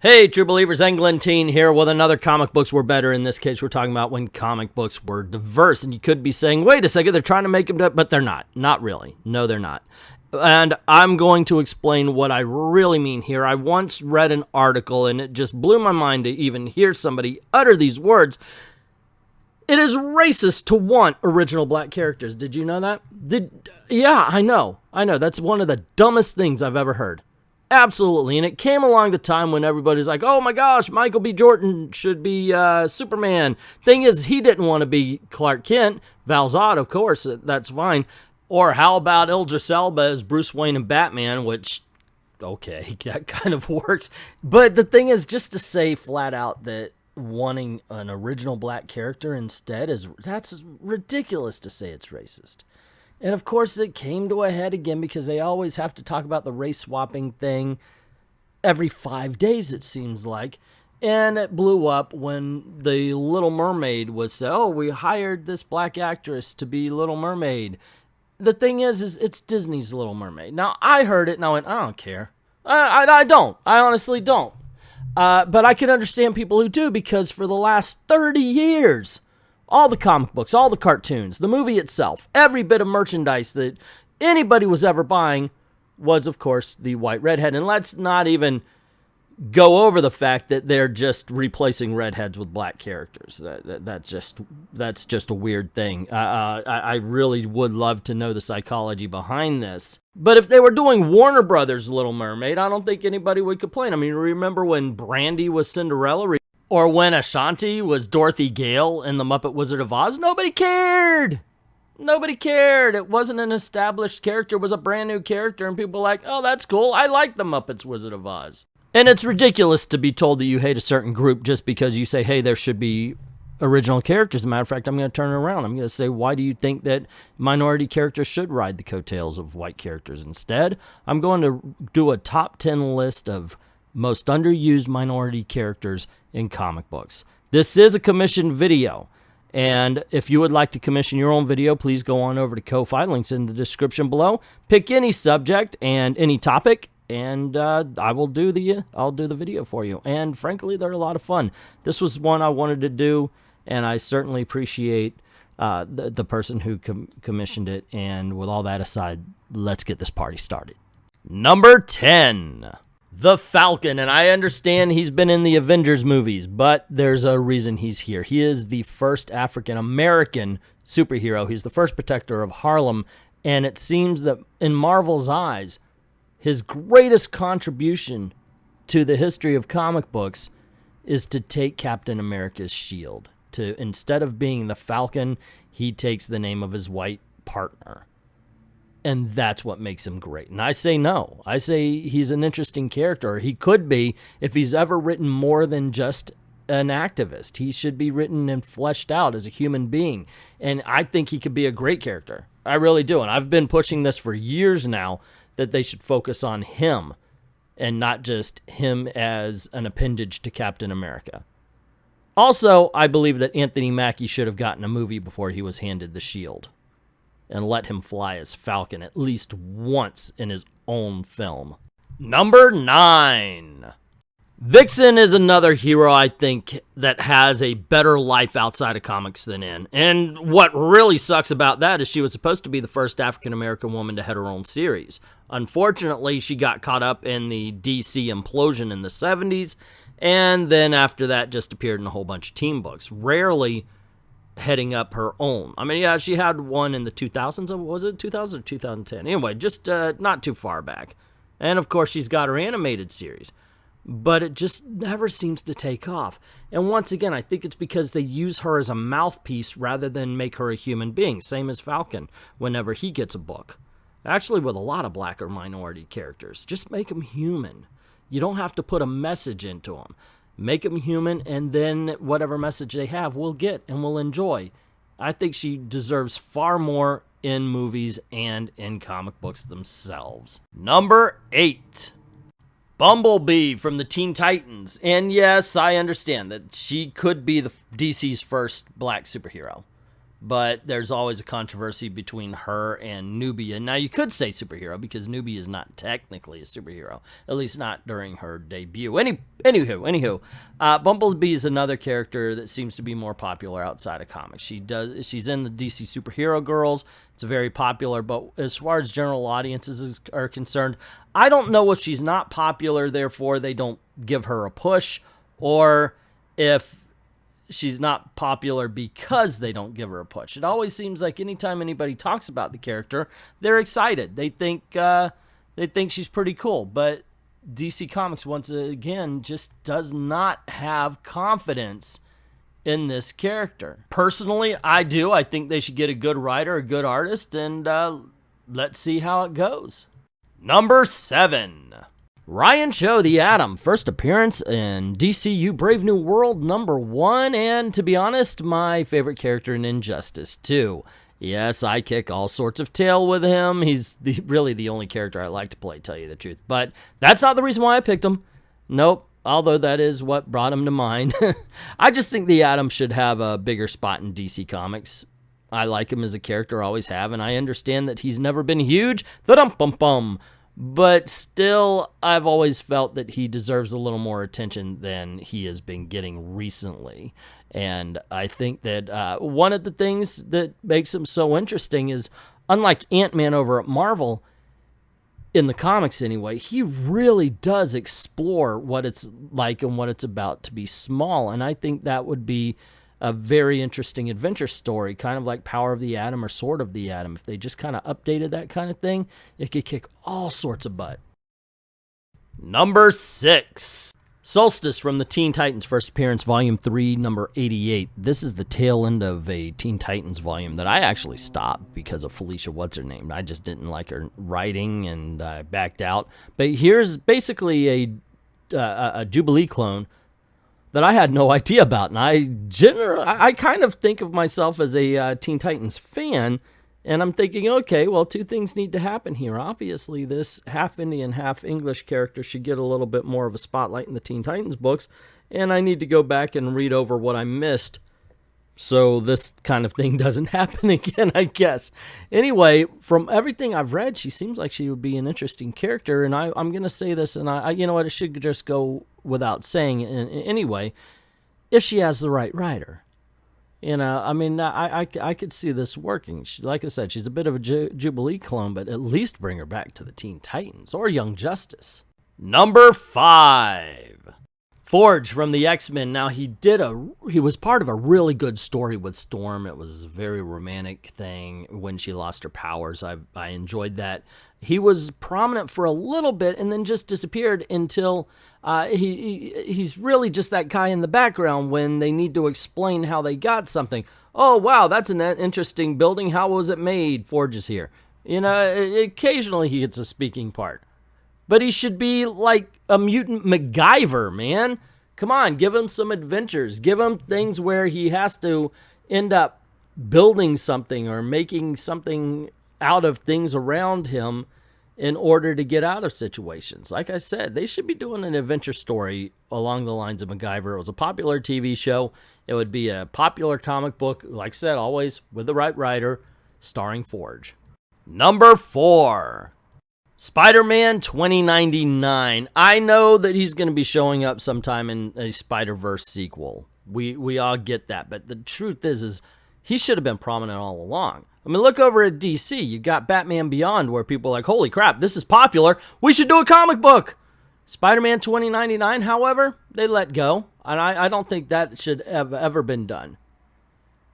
Hey, true believers, Englentine here with another Comic Books Were Better. In this case, we're talking about when comic books were diverse. And you could be saying, wait a second, they're trying to make them, but they're not. Not really. No, they're not. And I'm going to explain what I really mean here. I once read an article, and it just blew my mind to even hear somebody utter these words. It is racist to want original black characters. Did you know that? Yeah, I know. That's one of the dumbest things I've ever heard. Absolutely. And it came along the time when everybody's like, oh my gosh, Michael B. Jordan should be Superman. Thing is, he didn't want to be Clark Kent. Val Zod, of course, that's fine. Or how about Idris Elba as Bruce Wayne and Batman, which, okay, that kind of works. But the thing is, just to say flat out that wanting an original black character instead, that's ridiculous to say it's racist. And of course, it came to a head again because they always have to talk about the race swapping thing every 5 days, it seems like. And it blew up when the Little Mermaid was said, oh, we hired this black actress to be Little Mermaid. The thing is it's Disney's Little Mermaid. Now, I heard it and I went, I don't care. I don't. I honestly don't. But I can understand people who do, because for the last 30 years... all the comic books, all the cartoons, the movie itself, every bit of merchandise that anybody was ever buying was, of course, the white redhead. And let's not even go over the fact that they're just replacing redheads with black characters. That's just a weird thing. I really would love to know the psychology behind this. But if they were doing Warner Brothers' Little Mermaid, I don't think anybody would complain. I mean, remember when Brandy was Cinderella? Or when Ashanti was Dorothy Gale in The Muppet Wizard of Oz? Nobody cared. Nobody cared. It wasn't an established character. It was a brand new character. And people were like, oh, that's cool. I like The Muppets Wizard of Oz. And it's ridiculous to be told that you hate a certain group just because you say, hey, there should be original characters. As a matter of fact, I'm going to turn it around. I'm going to say, why do you think that minority characters should ride the coattails of white characters? Instead, I'm going to do a top 10 list of most underused minority characters in comic books. This is a commissioned video, and if you would like to commission your own video, please go on over to Ko-Fi, links in the description below. Pick any subject and any topic, and I'll do the video for you. And frankly, they're a lot of fun. This was one I wanted to do, and I certainly appreciate the person who commissioned it. And with all that aside, let's get this party started. Number 10. The Falcon, and I understand he's been in the Avengers movies, but there's a reason he's here. He is the first African-American superhero. He's the first protector of Harlem, and it seems that in Marvel's eyes, his greatest contribution to the history of comic books is to take Captain America's shield. Instead of being the Falcon, he takes the name of his white partner. And that's what makes him great. And I say no. I say he's an interesting character. He could be if he's ever written more than just an activist. He should be written and fleshed out as a human being. And I think he could be a great character. I really do. And I've been pushing this for years now, that they should focus on him and not just him as an appendage to Captain America. Also, I believe that Anthony Mackie should have gotten a movie before he was handed the shield, and let him fly as Falcon at least once in his own film. Number 9. Vixen is another hero, I think, that has a better life outside of comics than in. And what really sucks about that is she was supposed to be the first African-American woman to head her own series. Unfortunately, she got caught up in the DC implosion in the 70s, and then after that just appeared in a whole bunch of team books. Rarely heading up her own. I mean, yeah, she had one in the 2000s. Was it 2000 or 2010? Anyway, just not too far back. And of course, she's got her animated series, but it just never seems to take off. And once again, I think it's because they use her as a mouthpiece rather than make her a human being. Same as Falcon whenever he gets a book. Actually, with a lot of black or minority characters, just make them human. You don't have to put a message into them. Make them human, and then whatever message they have, we'll get and we'll enjoy. I think she deserves far more in movies and in comic books themselves. Number 8. Bumblebee from the Teen Titans. And yes, I understand that she could be the DC's first black superhero. but there's always a controversy between her and Nubia. Now, you could say superhero because Nubia is not technically a superhero, at least not during her debut. Anywho, Bumblebee is another character that seems to be more popular outside of comics. She's in the DC Superhero Girls. It's very popular, but as far as general audiences are concerned, I don't know if she's not popular, therefore they don't give her a push, or if she's not popular because they don't give her a push. It always seems like anytime anybody talks about the character, they're excited. They think she's pretty cool, but DC Comics, once again, just does not have confidence in this character. Personally, I do. I think they should get a good writer, a good artist, and let's see how it goes. Number 7. Ryan Cho, the Atom, first appearance in DCU Brave New World #1, and to be honest, my favorite character in Injustice 2. Yes, I kick all sorts of tail with him. He's really the only character I like to play, tell you the truth. But that's not the reason why I picked him. Nope, although that is what brought him to mind. I just think the Atom should have a bigger spot in DC Comics. I like him as a character, always have, and I understand that he's never been huge. Thudum-bum-bum. But still, I've always felt that he deserves a little more attention than he has been getting recently. And I think that one of the things that makes him so interesting is, unlike Ant-Man over at Marvel, in the comics anyway, he really does explore what it's like and what it's about to be small. And I think that would be a very interesting adventure story, kind of like Power of the Atom or Sword of the Atom. If they just kind of updated that kind of thing, it could kick all sorts of butt. Number 6. Solstice from the Teen Titans, first appearance, Volume 3, number 88. This is the tail end of a Teen Titans volume that I actually stopped because of Felicia What's-Her-Name. I just didn't like her writing, and I backed out. But here's basically a Jubilee clone that I had no idea about, and I kind of think of myself as a Teen Titans fan, and I'm thinking, okay, well, two things need to happen here. Obviously, this half Indian, half English character should get a little bit more of a spotlight in the Teen Titans books, and I need to go back and read over what I missed so this kind of thing doesn't happen again, I guess. Anyway, from everything I've read, she seems like she would be an interesting character, and I'm going to say this, and I you know what, it should just go without saying anyway, if she has the right writer. You know, I mean, I could see this working. Like I said, she's a bit of a Jubilee clone, but at least bring her back to the Teen Titans or Young Justice. Number 5. Forge from the X-Men. Now, he was part of a really good story with Storm. It was a very romantic thing when she lost her powers. I enjoyed that. He was prominent for a little bit and then just disappeared until he's really just that guy in the background when they need to explain how they got something. Oh, wow, that's an interesting building. How was it made? Forge is here. You know, occasionally he gets a speaking part. But he should be like a mutant MacGyver, man. Come on, give him some adventures. Give him things where he has to end up building something or making something out of things around him in order to get out of situations. Like I said, they should be doing an adventure story along the lines of MacGyver. It was a popular TV show. It would be a popular comic book, like I said, always with the right writer, starring Forge. Number 4. Spider-Man 2099. I know that he's going to be showing up sometime in a Spider-Verse sequel. We all get that, but the truth is he should have been prominent all along. I mean, look over at DC. You got Batman Beyond, where people are like, holy crap, this is popular. We should do a comic book. Spider-Man 2099, however, they let go, and I don't think that should have ever been done.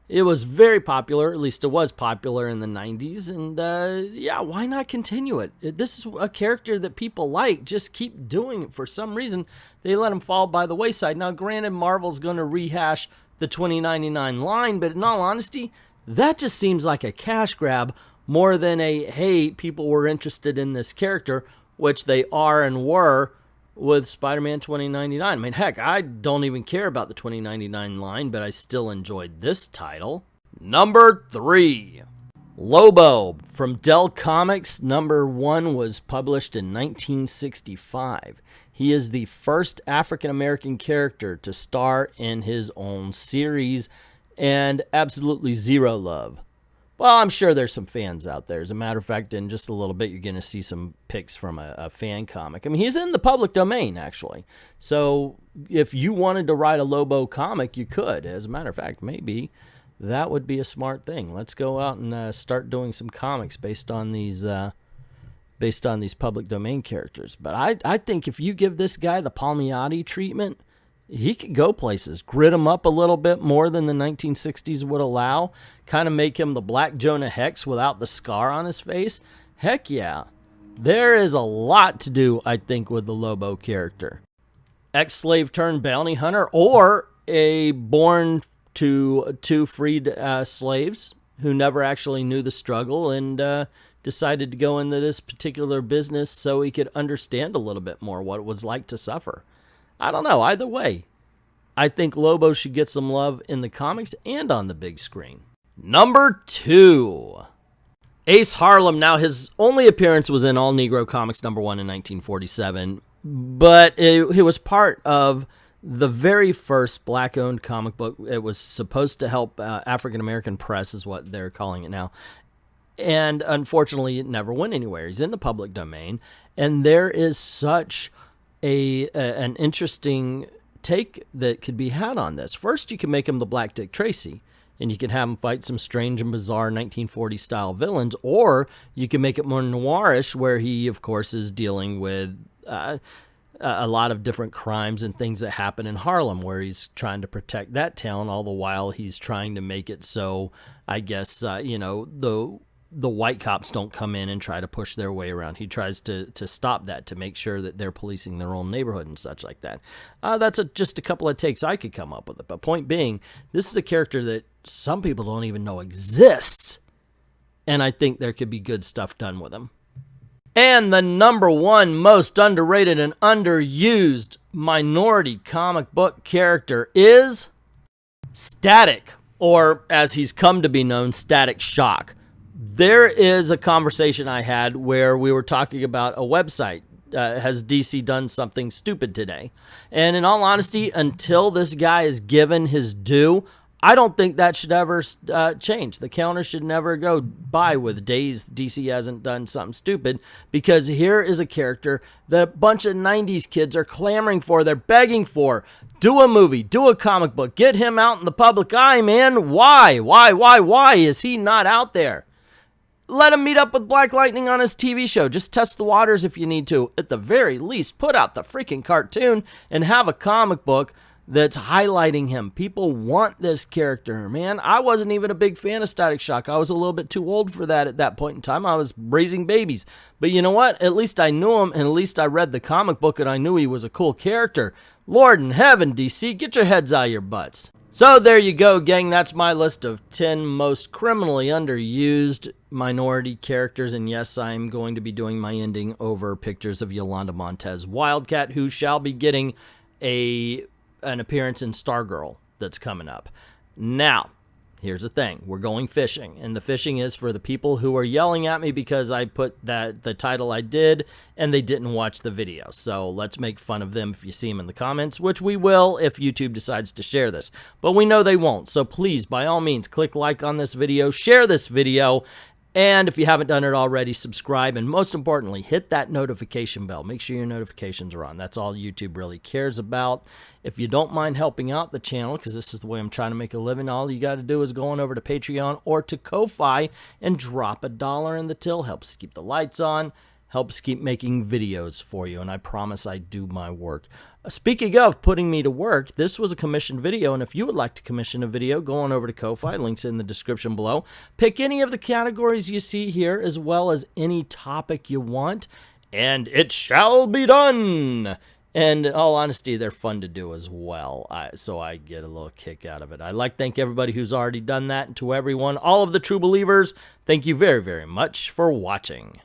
It was very popular, at least it was popular in the 90s, and yeah, why not continue it? This is a character that people like. Just keep doing it. For some reason, they let him fall by the wayside. Now, granted, Marvel's going to rehash the 2099 line, but in all honesty, that just seems like a cash grab more than a, hey, people were interested in this character, which they are and were with Spider-Man 2099. I mean, heck, I don't even care about the 2099 line, but I still enjoyed this title. Number 3. Lobo from Dell Comics. Number 1 was published in 1965. He is the first African-American character to star in his own series, and absolutely zero love. Well, I'm sure there's some fans out there. As a matter of fact, in just a little bit, you're going to see some pics from a fan comic. I mean, he's in the public domain, actually. So if you wanted to write a Lobo comic, you could. As a matter of fact, maybe that would be a smart thing. Let's go out and start doing some comics based on these public domain characters. But I think if you give this guy the Palmiotti treatment, he could go places. Grit him up a little bit more than the 1960s would allow. Kind of make him the Black Jonah Hex without the scar on his face. Heck yeah. There is a lot to do, I think, with the Lobo character. Ex-slave turned bounty hunter, or a born to two freed slaves who never actually knew the struggle and decided to go into this particular business so he could understand a little bit more what it was like to suffer. I don't know. Either way, I think Lobo should get some love in the comics and on the big screen. Number 2. Ace Harlem. Now, his only appearance was in All Negro Comics #1 in 1947, but it was part of the very first black-owned comic book. It was supposed to help African-American press, is what they're calling it now. And unfortunately, it never went anywhere. He's in the public domain, and there is such an interesting take that could be had on this. First, you can make him the Black Dick Tracy, and you can have him fight some strange and bizarre 1940s style villains, or you can make it more noirish, where he, of course, is dealing with a lot of different crimes and things that happen in Harlem, where he's trying to protect that town, all the while he's trying to make it so, I guess, the white cops don't come in and try to push their way around. He tries to stop that, to make sure that they're policing their own neighborhood and such like that. That's just a couple of takes I could come up with it. But point being, this is a character that some people don't even know exists. And I think there could be good stuff done with him. And the #1 most underrated and underused minority comic book character is Static, or as he's come to be known, Static Shock. There is a conversation I had where we were talking about a website. Has DC done something stupid today? And in all honesty, until this guy is given his due, I don't think that should ever change. The counter should never go by with days DC hasn't done something stupid, because here is a character that a bunch of 90s kids are clamoring for. They're begging for. Do a movie, do a comic book, get him out in the public eye, man. Why is he not out there? Let him meet up with Black Lightning on his TV show. Just test the waters if you need to. At the very least, put out the freaking cartoon and have a comic book that's highlighting him. People want this character, man. I wasn't even a big fan of Static Shock. I was a little bit too old for that at that point in time. I was raising babies. But you know what? At least I knew him, and at least I read the comic book, and I knew he was a cool character. Lord in heaven, DC, get your heads out of your butts. So there you go, gang. That's my list of 10 most criminally underused minority characters. And yes, I'm going to be doing my ending over pictures of Yolanda Montez Wildcat, who shall be getting an appearance in Stargirl that's coming up. Now, here's the thing. We're going fishing, and the fishing is for the people who are yelling at me because I put the title I did and they didn't watch the video. So let's make fun of them if you see them in the comments, which we will if YouTube decides to share this. But we know they won't. So please, by all means, click like on this video, share this video, and if you haven't done it already, subscribe, and most importantly, hit that notification bell. Make sure your notifications are on. That's all YouTube really cares about. If you don't mind helping out the channel, because this is the way I'm trying to make a living, all you got to do is go on over to Patreon or to Ko-Fi and drop $1 in the till. Helps keep the lights on, helps keep making videos for you, and I promise I do my work. Speaking of putting me to work, this was a commissioned video, and if you would like to commission a video, go on over to Ko-Fi, links in the description below. Pick any of the categories you see here, as well as any topic you want, and it shall be done! And in all honesty, they're fun to do as well, so I get a little kick out of it. I'd like to thank everybody who's already done that, and to everyone, all of the true believers, thank you very, very much for watching.